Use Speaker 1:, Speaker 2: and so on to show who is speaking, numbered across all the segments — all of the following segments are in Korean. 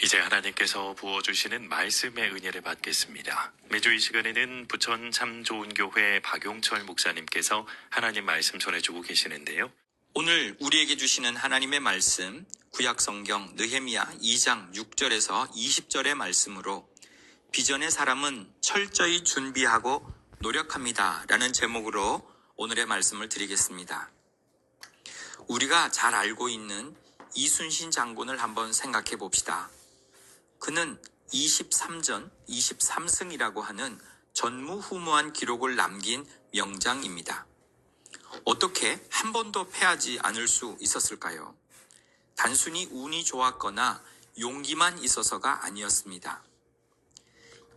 Speaker 1: 이제 하나님께서 부어주시는 말씀의 은혜를 받겠습니다. 매주 이 시간에는 부천 참 좋은 교회 박용철 목사님께서 하나님 말씀 전해주고 계시는데요.
Speaker 2: 오늘 우리에게 주시는 하나님의 말씀, 구약성경 느헤미야 2장 6절에서 20절의 말씀으로 비전의 사람은 철저히 준비하고 노력합니다 라는 제목으로 오늘의 말씀을 드리겠습니다. 우리가 잘 알고 있는 이순신 장군을 한번 생각해 봅시다. 그는 23전 23승이라고 하는 전무후무한 기록을 남긴 명장입니다. 어떻게 한 번도 패하지 않을 수 있었을까요? 단순히 운이 좋았거나 용기만 있어서가 아니었습니다.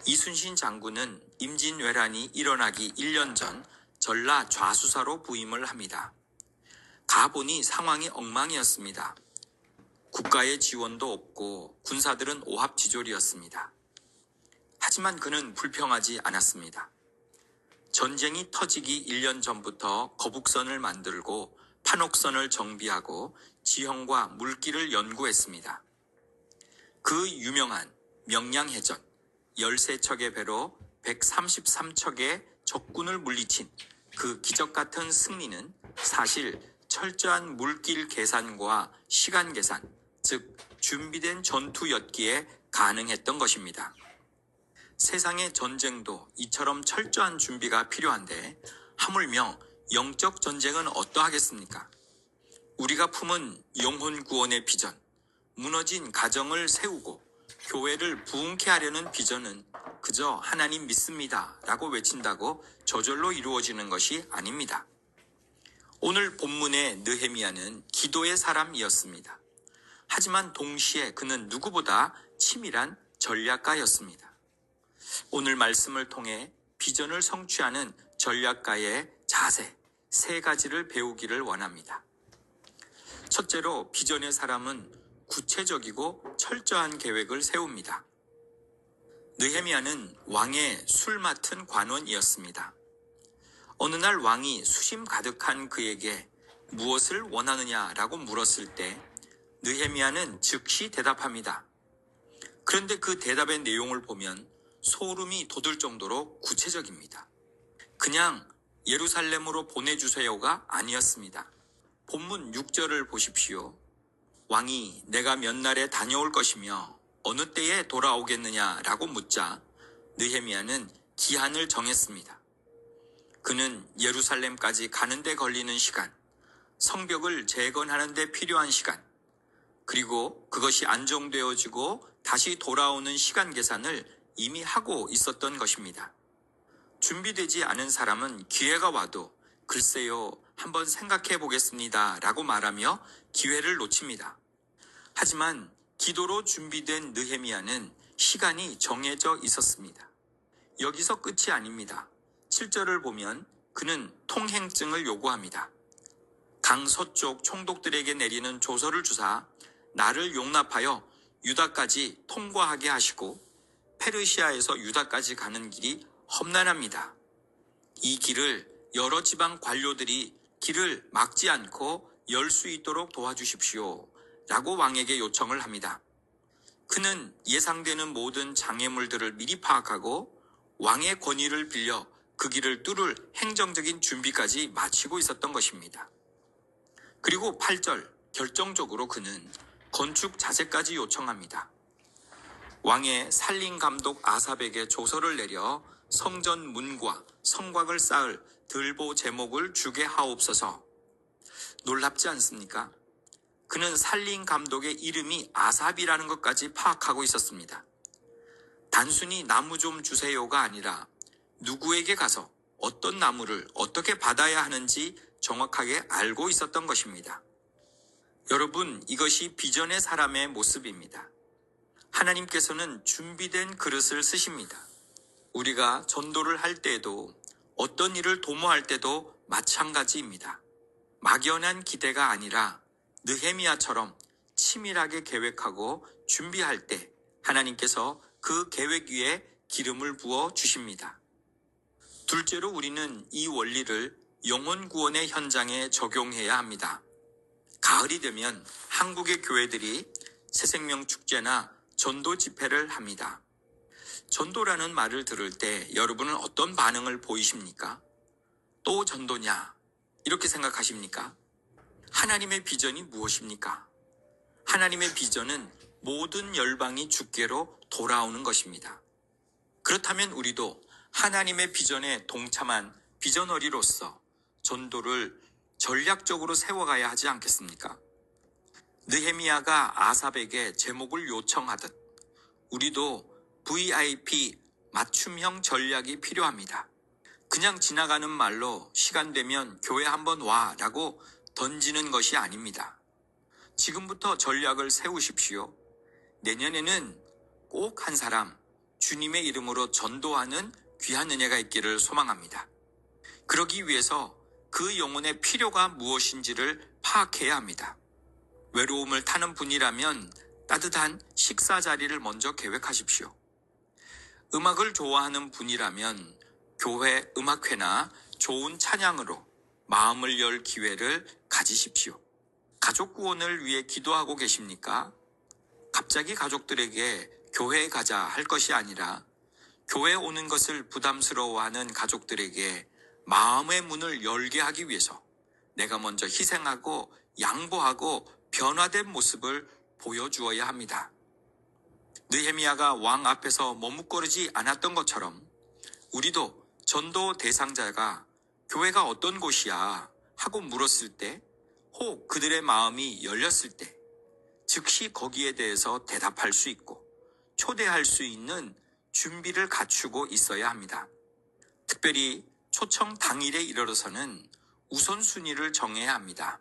Speaker 2: 이순신 장군은 임진왜란이 일어나기 1년 전 전라 좌수사로 부임을 합니다. 가보니 상황이 엉망이었습니다. 국가의 지원도 없고 군사들은 오합지졸이었습니다. 하지만 그는 불평하지 않았습니다. 전쟁이 터지기 1년 전부터 거북선을 만들고 판옥선을 정비하고 지형과 물길을 연구했습니다. 그 유명한 명량해전 13척의 배로 133척의 적군을 물리친 그 기적같은 승리는 사실 철저한 물길 계산과 시간 계산, 즉 준비된 전투 였기에 가능했던 것입니다. 세상의 전쟁도 이처럼 철저한 준비가 필요한데 하물며 영적 전쟁은 어떠하겠습니까? 우리가 품은 영혼 구원의 비전, 무너진 가정을 세우고 교회를 부흥케 하려는 비전은 그저 하나님 믿습니다 라고 외친다고 저절로 이루어지는 것이 아닙니다. 오늘 본문의 느헤미야는 기도의 사람이었습니다. 하지만 동시에 그는 누구보다 치밀한 전략가였습니다. 오늘 말씀을 통해 비전을 성취하는 전략가의 자세 3가지를 배우기를 원합니다. 첫째로 비전의 사람은 구체적이고 철저한 계획을 세웁니다. 느헤미야는 왕의 술 맡은 관원이었습니다. 어느 날 왕이 수심 가득한 그에게 무엇을 원하느냐라고 물었을 때 느헤미야는 즉시 대답합니다. 그런데 그 대답의 내용을 보면 소름이 돋을 정도로 구체적입니다. 그냥 예루살렘으로 보내주세요가 아니었습니다. 본문 6절을 보십시오. 왕이 내가 몇 날에 다녀올 것이며 어느 때에 돌아오겠느냐라고 묻자 느헤미야는 기한을 정했습니다. 그는 예루살렘까지 가는 데 걸리는 시간, 성벽을 재건하는 데 필요한 시간, 그리고 그것이 안정되어지고 다시 돌아오는 시간 계산을 이미 하고 있었던 것입니다. 준비되지 않은 사람은 기회가 와도 글쎄요, 한번 생각해 보겠습니다 라고 말하며 기회를 놓칩니다. 하지만 기도로 준비된 느헤미야는 시간이 정해져 있었습니다. 여기서 끝이 아닙니다. 7절을 보면 그는 통행증을 요구합니다. 강서쪽 총독들에게 내리는 조서를 주사 나를 용납하여 유다까지 통과하게 하시고 페르시아에서 유다까지 가는 길이 험난합니다. 이 길을 여러 지방 관료들이 길을 막지 않고 열 수 있도록 도와주십시오 라고 왕에게 요청을 합니다. 그는 예상되는 모든 장애물들을 미리 파악하고 왕의 권위를 빌려 그 길을 뚫을 행정적인 준비까지 마치고 있었던 것입니다. 그리고 8절 결정적으로 그는 건축 자재까지 요청합니다. 왕의 살림 감독 아삽에게 조서를 내려 성전 문과 성곽을 쌓을 들보 제목을 주게 하옵소서. 놀랍지 않습니까? 그는 살림 감독의 이름이 아삽이라는 것까지 파악하고 있었습니다. 단순히 나무 좀 주세요가 아니라 누구에게 가서 어떤 나무를 어떻게 받아야 하는지 정확하게 알고 있었던 것입니다. 여러분, 이것이 비전의 사람의 모습입니다. 하나님께서는 준비된 그릇을 쓰십니다. 우리가 전도를 할 때에도 어떤 일을 도모할 때도 마찬가지입니다. 막연한 기대가 아니라 느헤미야처럼 치밀하게 계획하고 준비할 때 하나님께서 그 계획 위에 기름을 부어 주십니다. 둘째로 우리는 이 원리를 영혼 구원의 현장에 적용해야 합니다. 가을이 되면 한국의 교회들이 새생명 축제나 전도 집회를 합니다. 전도라는 말을 들을 때 여러분은 어떤 반응을 보이십니까? 또 전도냐? 이렇게 생각하십니까? 하나님의 비전이 무엇입니까? 하나님의 비전은 모든 열방이 주께로 돌아오는 것입니다. 그렇다면 우리도 하나님의 비전에 동참한 비전어리로서 전도를 전략적으로 세워가야 하지 않겠습니까? 느헤미야가 아삽에게 제목을 요청하듯 우리도 VIP 맞춤형 전략이 필요합니다. 그냥 지나가는 말로 시간 되면 교회 한번 와 라고 던지는 것이 아닙니다. 지금부터 전략을 세우십시오. 내년에는 꼭 한 사람 주님의 이름으로 전도하는 귀한 은혜가 있기를 소망합니다. 그러기 위해서 그 영혼의 필요가 무엇인지를 파악해야 합니다. 외로움을 타는 분이라면 따뜻한 식사 자리를 먼저 계획하십시오. 음악을 좋아하는 분이라면 교회 음악회나 좋은 찬양으로 마음을 열 기회를 가지십시오. 가족 구원을 위해 기도하고 계십니까? 갑자기 가족들에게 교회에 가자 할 것이 아니라 교회에 오는 것을 부담스러워하는 가족들에게 마음의 문을 열게 하기 위해서 내가 먼저 희생하고 양보하고 변화된 모습을 보여주어야 합니다. 느헤미야가 왕 앞에서 머뭇거리지 않았던 것처럼 우리도 전도 대상자가 교회가 어떤 곳이야 하고 물었을 때, 혹 그들의 마음이 열렸을 때 즉시 거기에 대해서 대답할 수 있고 초대할 수 있는 준비를 갖추고 있어야 합니다. 특별히 초청 당일에 이르러서는 우선순위를 정해야 합니다.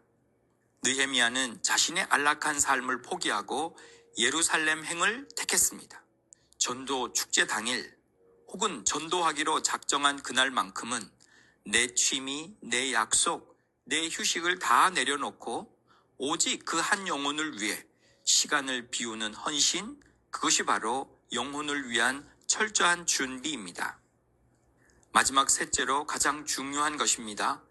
Speaker 2: 느헤미야는 자신의 안락한 삶을 포기하고 예루살렘 행을 택했습니다. 전도 축제 당일 혹은 전도하기로 작정한 그날만큼은 내 취미, 내 약속, 내 휴식을 다 내려놓고 오직 그 한 영혼을 위해 시간을 비우는 헌신, 그것이 바로 영혼을 위한 철저한 준비입니다. 마지막 셋째로 가장 중요한 것입니다.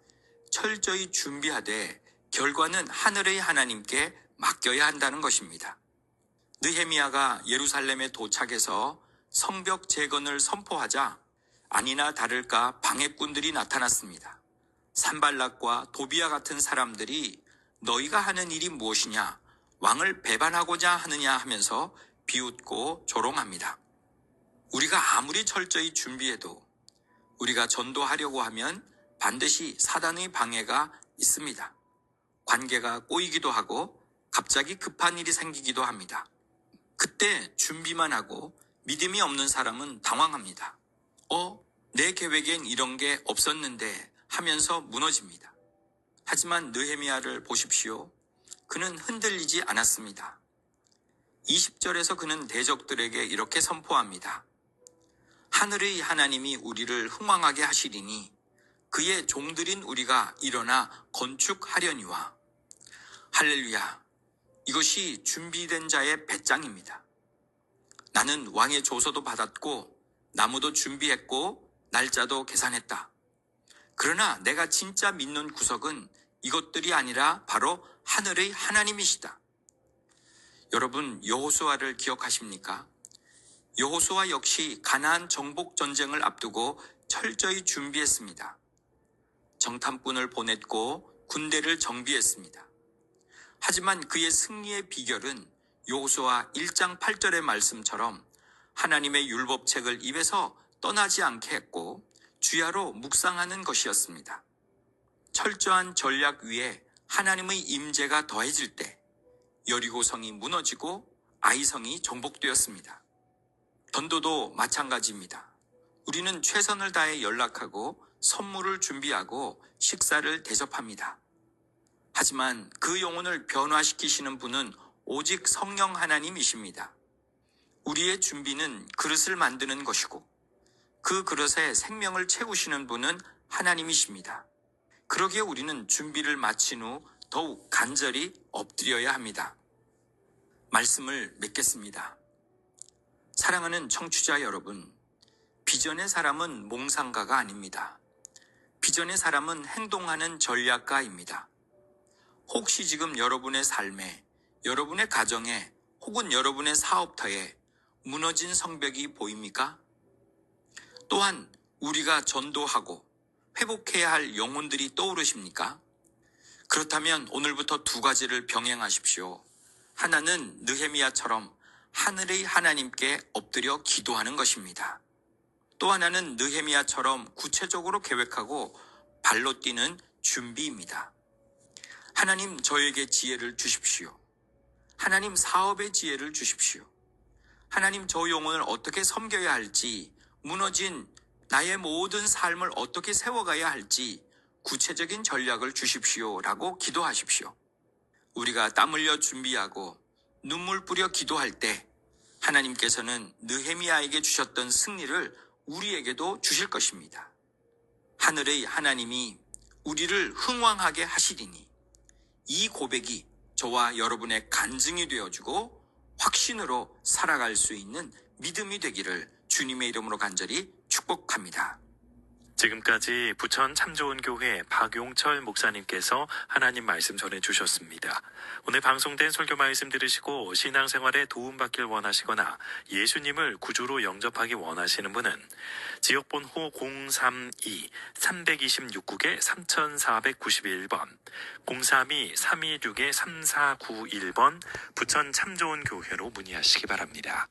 Speaker 2: 철저히 준비하되 결과는 하늘의 하나님께 맡겨야 한다는 것입니다. 느헤미야가 예루살렘에 도착해서 성벽 재건을 선포하자 아니나 다를까 방해꾼들이 나타났습니다. 산발락과 도비아 같은 사람들이 너희가 하는 일이 무엇이냐, 왕을 배반하고자 하느냐 하면서 비웃고 조롱합니다. 우리가 아무리 철저히 준비해도 우리가 전도하려고 하면 반드시 사단의 방해가 있습니다. 관계가 꼬이기도 하고 갑자기 급한 일이 생기기도 합니다. 그때 준비만 하고 믿음이 없는 사람은 당황합니다. 내 계획엔 이런 게 없었는데 하면서 무너집니다. 하지만 느헤미야를 보십시오. 그는 흔들리지 않았습니다. 20절에서 그는 대적들에게 이렇게 선포합니다. 하늘의 하나님이 우리를 흥왕하게 하시리니 그의 종들인 우리가 일어나 건축하려니와. 할렐루야. 이것이 준비된 자의 배짱입니다. 나는 왕의 조서도 받았고 나무도 준비했고 날짜도 계산했다. 그러나 내가 진짜 믿는 구석은 이것들이 아니라 바로 하늘의 하나님이시다. 여러분, 여호수아를 기억하십니까? 여호수아 역시 가나안 정복 전쟁을 앞두고 철저히 준비했습니다. 정탐꾼을 보냈고 군대를 정비했습니다. 하지만 그의 승리의 비결은 여호수아 1장 8절의 말씀처럼 하나님의 율법책을 입에서 떠나지 않게 했고 주야로 묵상하는 것이었습니다. 철저한 전략 위에 하나님의 임재가 더해질 때 여리고성이 무너지고 아이성이 정복되었습니다. 전도도 마찬가지입니다. 우리는 최선을 다해 연락하고 선물을 준비하고 식사를 대접합니다. 하지만 그 영혼을 변화시키시는 분은 오직 성령 하나님이십니다. 우리의 준비는 그릇을 만드는 것이고 그 그릇에 생명을 채우시는 분은 하나님이십니다. 그러기에 우리는 준비를 마친 후 더욱 간절히 엎드려야 합니다. 말씀을 맺겠습니다. 사랑하는 청취자 여러분, 비전의 사람은 몽상가가 아닙니다. 비전의 사람은 행동하는 전략가입니다. 혹시 지금 여러분의 삶에, 여러분의 가정에, 혹은 여러분의 사업터에 무너진 성벽이 보입니까? 또한 우리가 전도하고 회복해야 할 영혼들이 떠오르십니까? 그렇다면 오늘부터 두 가지를 병행하십시오. 하나는 느헤미야처럼 하늘의 하나님께 엎드려 기도하는 것입니다. 또 하나는 느헤미야처럼 구체적으로 계획하고 발로 뛰는 준비입니다. 하나님, 저에게 지혜를 주십시오. 하나님, 사업의 지혜를 주십시오. 하나님, 저 영혼을 어떻게 섬겨야 할지, 무너진 나의 모든 삶을 어떻게 세워가야 할지 구체적인 전략을 주십시오라고 기도하십시오. 우리가 땀 흘려 준비하고 눈물 뿌려 기도할 때 하나님께서는 느헤미야에게 주셨던 승리를 우리에게도 주실 것입니다. 하늘의 하나님이 우리를 흥왕하게 하시리니 이 고백이 저와 여러분의 간증이 되어주고 확신으로 살아갈 수 있는 믿음이 되기를 주님의 이름으로 간절히 축복합니다.
Speaker 1: 지금까지 부천 참좋은교회 박용철 목사님께서 하나님 말씀 전해주셨습니다. 오늘 방송된 설교 말씀 들으시고 신앙생활에 도움받길 원하시거나 예수님을 구주로 영접하기 원하시는 분은 지역번호 032-326국에 3491번, 032-326-3491번 부천 참좋은교회로 문의하시기 바랍니다.